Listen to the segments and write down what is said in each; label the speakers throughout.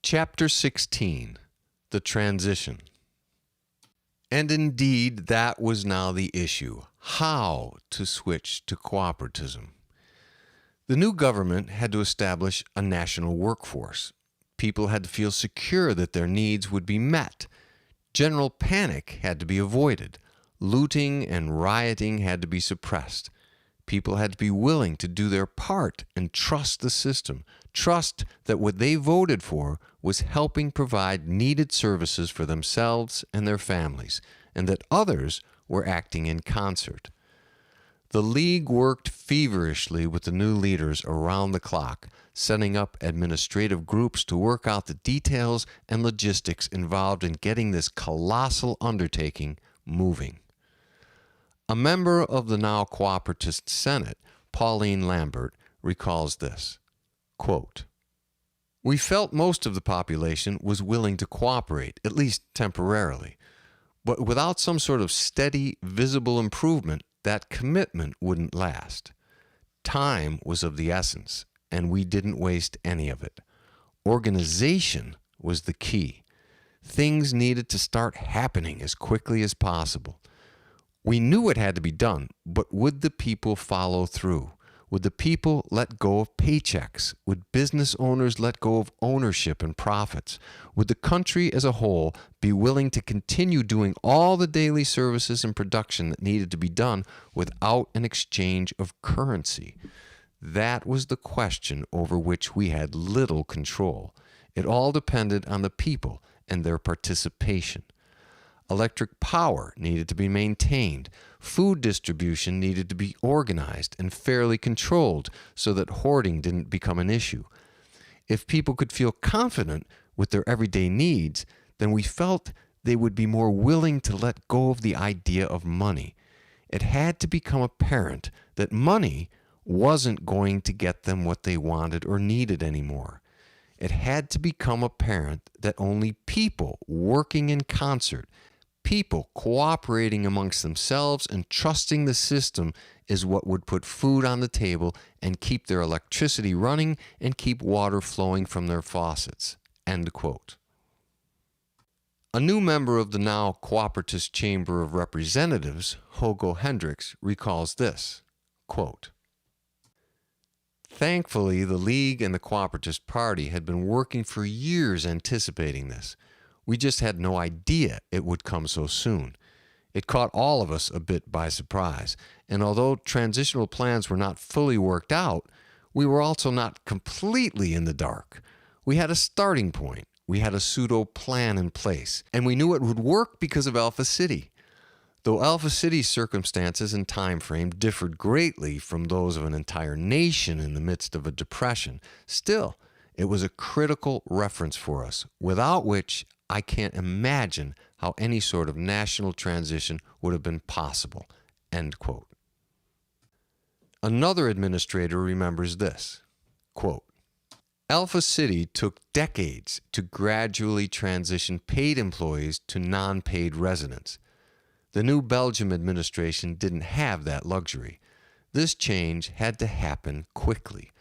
Speaker 1: Chapter 16, The Transition. And indeed, that was now the issue: how to switch to cooperatism. The new government had to establish a national workforce. People had to feel secure that their needs would be met. General panic had to be avoided. Looting and rioting had to be suppressed. People had to be willing to do their part and trust the system, trust that what they voted for was helping provide needed services for themselves and their families, and that others were acting in concert. The League worked feverishly with the new leaders around the clock, setting up administrative groups to work out the details and logistics involved in getting this colossal undertaking moving. A member of the now Cooperatist Senate, Pauline Lambert, recalls this, quote, "We felt most of the population was willing to cooperate, at least temporarily. But without some sort of steady, visible improvement, that commitment wouldn't last. Time was of the essence, and we didn't waste any of it. Organization was the key. Things needed to start happening as quickly as possible. We knew it had to be done, but would the people follow through? Would the people let go of paychecks? Would business owners let go of ownership and profits? Would the country as a whole be willing to continue doing all the daily services and production that needed to be done without an exchange of currency? That was the question over which we had little control. It all depended on the people and their participation. Electric power needed to be maintained. Food distribution needed to be organized and fairly controlled so that hoarding didn't become an issue. If people could feel confident with their everyday needs, then we felt they would be more willing to let go of the idea of money. It had to become apparent that money wasn't going to get them what they wanted or needed anymore. It had to become apparent that only people working in concert, people cooperating amongst themselves and trusting the system, is what would put food on the table and keep their electricity running and keep water flowing from their faucets." End quote. A new member of the now Cooperatist Chamber of Representatives, Hugo Hendricks, recalls this, quote, "Thankfully, the League and the Cooperatist Party had been working for years anticipating this. We just had no idea it would come so soon. It caught all of us a bit by surprise, and although transitional plans were not fully worked out, we were also not completely in the dark. We had a starting point. We had a pseudo-plan in place, and we knew it would work because of Alpha City. Though Alpha City's circumstances and time frame differed greatly from those of an entire nation in the midst of a depression, still, it was a critical reference for us, without which I can't imagine how any sort of national transition would have been possible." End quote. Another administrator remembers this, quote, "Alpha City took decades to gradually transition paid employees to non-paid residents. The new Belgium administration didn't have that luxury. This change had to happen quickly.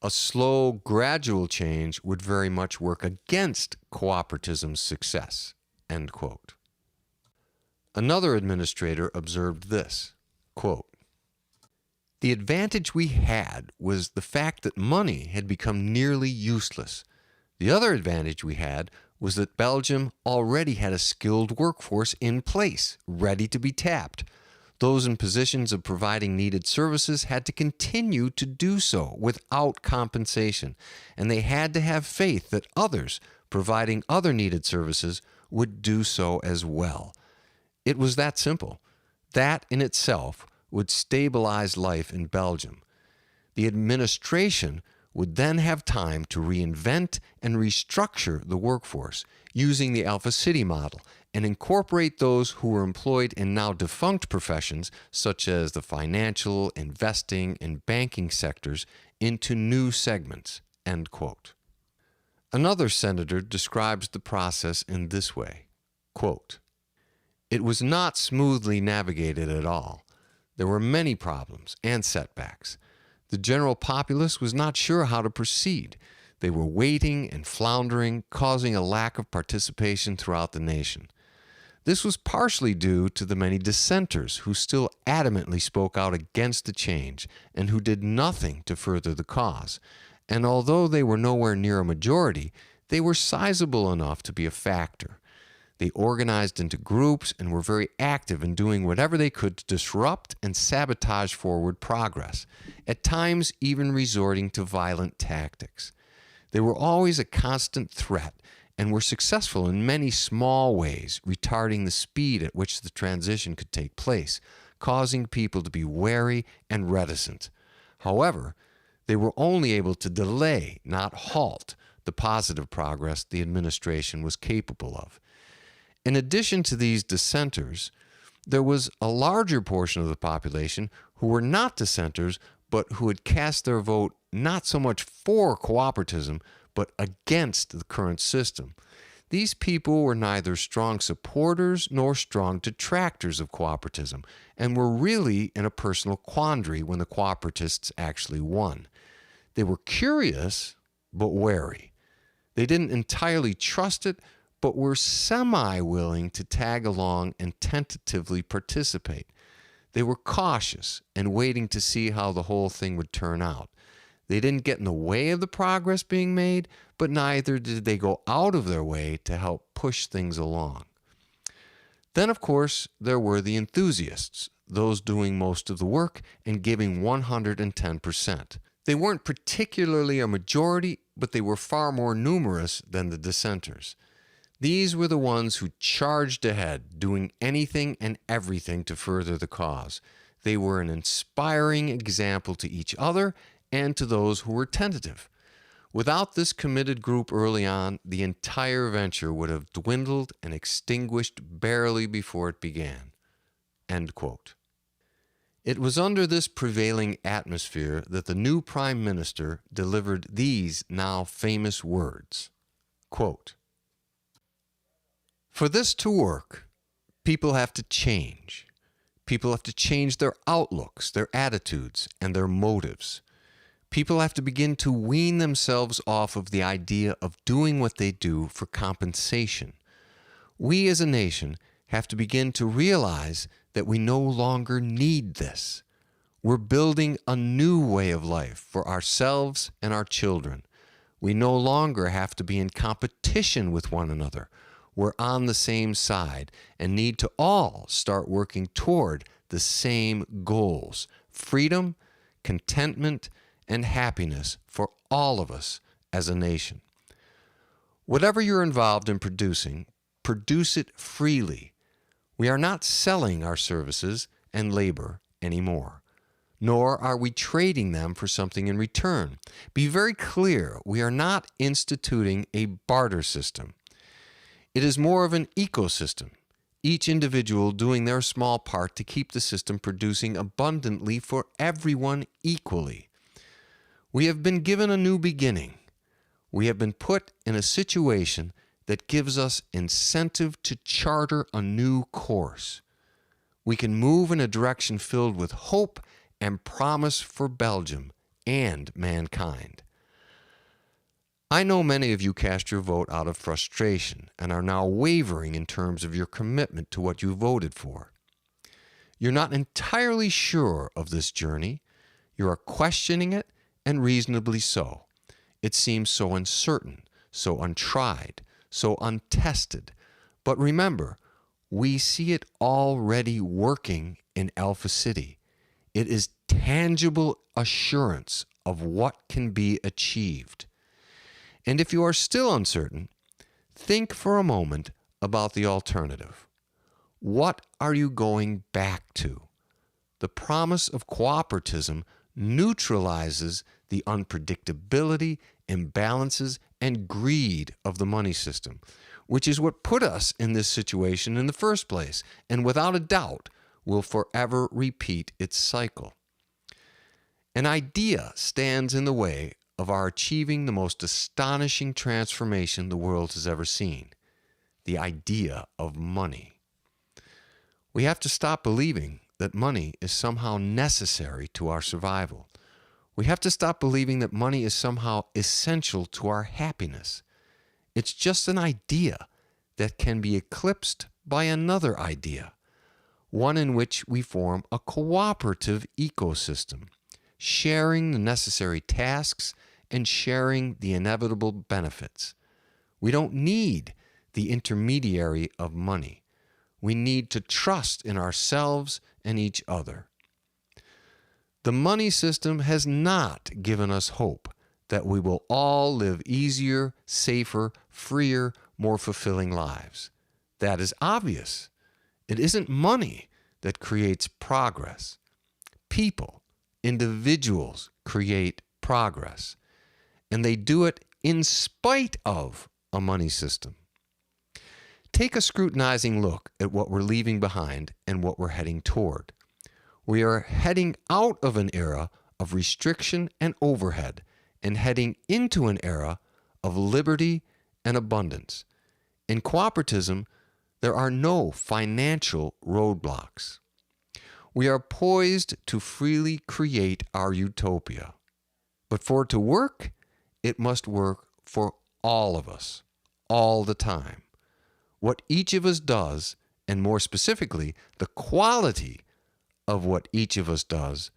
Speaker 1: A slow, gradual change would very much work against cooperatism's success." End quote. Another administrator observed this, quote, "The advantage we had was the fact that money had become nearly useless. The other advantage we had was that Belgium already had a skilled workforce in place, ready to be tapped. Those in positions of providing needed services had to continue to do so without compensation, and they had to have faith that others providing other needed services would do so as well. It was that simple. That in itself would stabilize life in Belgium. The administration would then have time to reinvent and restructure the workforce using the Alpha City model and incorporate those who were employed in now defunct professions such as the financial, investing, and banking sectors into new segments." End quote. Another senator describes the process in this way, quote, "It was not smoothly navigated at all. There were many problems and setbacks. The general populace was not sure how to proceed. They were waiting and floundering, causing a lack of participation throughout the nation. This was partially due to the many dissenters who still adamantly spoke out against the change and who did nothing to further the cause. And although they were nowhere near a majority, they were sizable enough to be a factor. They organized into groups and were very active in doing whatever they could to disrupt and sabotage forward progress, at times even resorting to violent tactics. They were always a constant threat and were successful in many small ways, retarding the speed at which the transition could take place, causing people to be wary and reticent. However, they were only able to delay, not halt, the positive progress the administration was capable of. In addition to these dissenters, there was a larger portion of the population who were not dissenters, but who had cast their vote not so much for cooperatism, but against the current system. These people were neither strong supporters nor strong detractors of cooperatism, and were really in a personal quandary when the cooperatists actually won. They were curious, but wary. They didn't entirely trust it, but were semi-willing to tag along and tentatively participate. They were cautious and waiting to see how the whole thing would turn out. They didn't get in the way of the progress being made, but neither did they go out of their way to help push things along. Then, of course, there were the enthusiasts, those doing most of the work and giving 110%. They weren't particularly a majority, but they were far more numerous than the dissenters. These were the ones who charged ahead, doing anything and everything to further the cause. They were an inspiring example to each other and to those who were tentative. Without this committed group early on, the entire venture would have dwindled and extinguished barely before it began." End quote. It was under this prevailing atmosphere that the new Prime Minister delivered these now famous words, quote, "For this to work, people have to change. People have to change their outlooks, their attitudes, and their motives. People have to begin to wean themselves off of the idea of doing what they do for compensation. We as a nation have to begin to realize that we no longer need this. We're building a new way of life for ourselves and our children. We no longer have to be in competition with one another. We're on the same side and need to all start working toward the same goals: freedom, contentment, and happiness for all of us as a nation. Whatever you're involved in producing, produce it freely. We are not selling our services and labor anymore, nor are we trading them for something in return. Be very clear, we are not instituting a barter system. It is more of an ecosystem, each individual doing their small part to keep the system producing abundantly for everyone equally. We have been given a new beginning. We have been put in a situation that gives us incentive to charter a new course. We can move in a direction filled with hope and promise for Belgium and mankind. I know many of you cast your vote out of frustration and are now wavering in terms of your commitment to what you voted for. You're not entirely sure of this journey. You are questioning it, and reasonably so. It seems so uncertain, so untried, so untested. But remember, we see it already working in Alpha City. It is tangible assurance of what can be achieved. And if you are still uncertain, think for a moment about the alternative. What are you going back to? The promise of cooperatism neutralizes the unpredictability, imbalances, and greed of the money system, which is what put us in this situation in the first place, and without a doubt will forever repeat its cycle. An idea stands in the way of our achieving the most astonishing transformation the world has ever seen: the idea of money. We have to stop believing that money is somehow necessary to our survival. We have to stop believing that money is somehow essential to our happiness. It's just an idea that can be eclipsed by another idea, one in which we form a cooperative ecosystem, sharing the necessary tasks and sharing the inevitable benefits. We don't need the intermediary of money. We need to trust in ourselves and each other. The money system has not given us hope that we will all live easier, safer, freer, more fulfilling lives. That is obvious. It isn't money that creates progress. People, individuals create progress, and they do it in spite of a money system. Take a scrutinizing look at what we're leaving behind and what we're heading toward. We are heading out of an era of restriction and overhead and heading into an era of liberty and abundance. In cooperatism, there are no financial roadblocks. We are poised to freely create our utopia. But for it to work, it must work for all of us, all the time. What each of us does, and more specifically, the quality of what each of us does,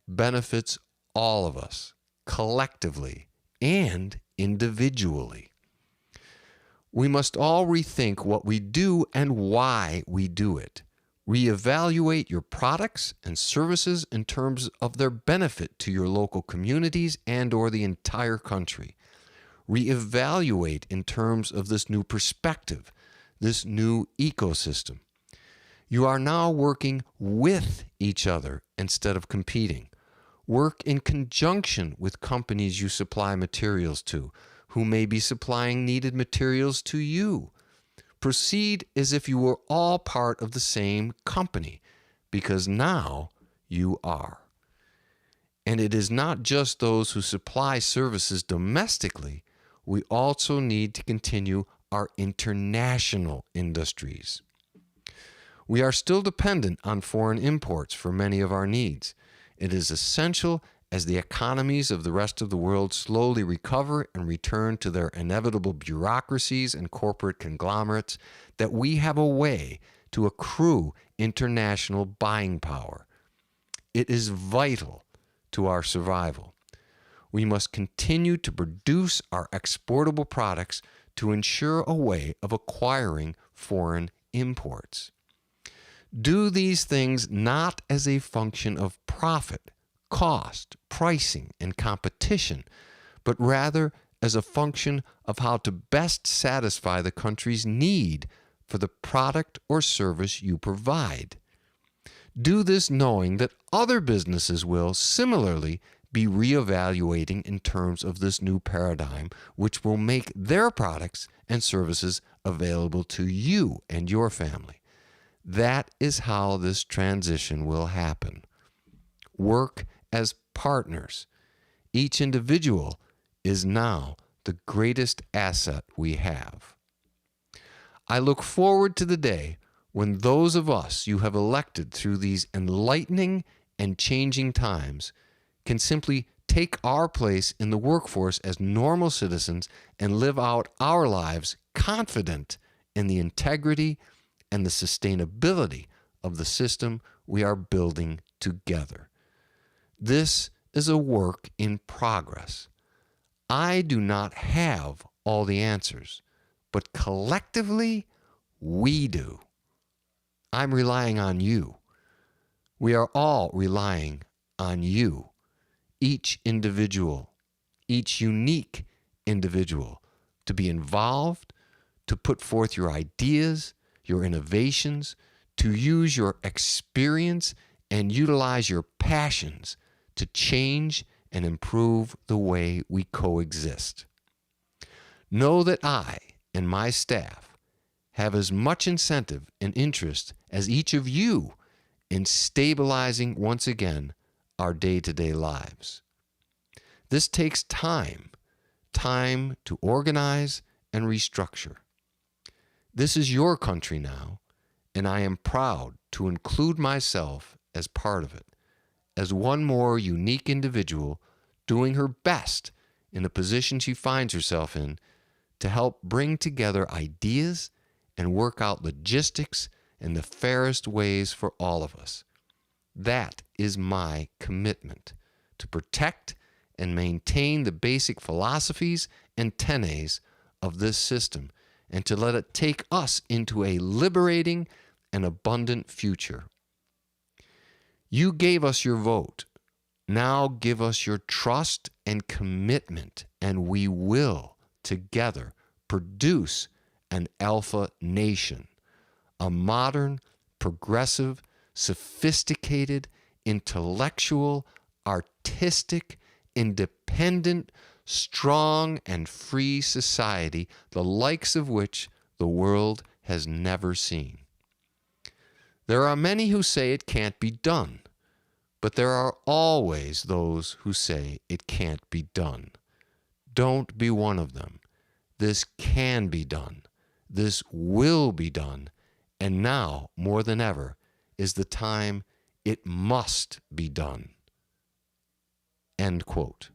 Speaker 1: benefits all of us, collectively and individually. We must all rethink what we do and why we do it. Reevaluate your products and services in terms of their benefit to your local communities and/or the entire country. Reevaluate in terms of this new perspective, this new ecosystem. You are now working with each other instead of competing. Work in conjunction with companies you supply materials to, who may be supplying needed materials to you. Proceed as if you were all part of the same company, because now you are. And it is not just those who supply services domestically. We also need to continue our international industries. We are still dependent on foreign imports for many of our needs. It is essential, as the economies of the rest of the world slowly recover and return to their inevitable bureaucracies and corporate conglomerates, that we have a way to accrue international buying power. It is vital to our survival. We must continue to produce our exportable products to ensure a way of acquiring foreign imports. Do these things not as a function of profit, cost, pricing, and competition, but rather as a function of how to best satisfy the country's need for the product or service you provide. Do this knowing that other businesses will similarly be reevaluating in terms of this new paradigm, which will make their products and services available to you and your family. That is how this transition will happen. Work as partners. Each individual is now the greatest asset we have. I look forward to the day when those of us you have elected through these enlightening and changing times can simply take our place in the workforce as normal citizens and live out our lives confident in the integrity and the sustainability of the system we are building together. This is a work in progress. I do not have all the answers, but collectively, we do. I'm relying on you. We are all relying on you, each individual, each unique individual, to be involved, to put forth your ideas, your innovations, to use your experience and utilize your passions to change and improve the way we coexist. Know that I and my staff have as much incentive and interest as each of you in stabilizing once again our day-to-day lives. This takes time to organize and restructure. This is your country now, and I am proud to include myself as part of it, as one more unique individual doing her best in the position she finds herself in to help bring together ideas and work out logistics in the fairest ways for all of us. That is my commitment, to protect and maintain the basic philosophies and tenets of this system, and to let it take us into a liberating and abundant future. You gave us your vote. Now give us your trust and commitment, and we will together produce an alpha nation, a modern, progressive, sophisticated, intellectual, artistic, independent, strong, and free society, the likes of which the world has never seen. There are many who say it can't be done, but there are always those who say it can't be done. Don't be one of them. This can be done. This will be done. And now, more than ever, is the time it must be done. End quote.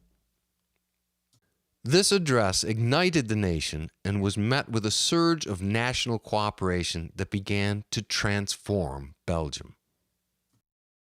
Speaker 1: This address ignited the nation and was met with a surge of national cooperation that began to transform Belgium.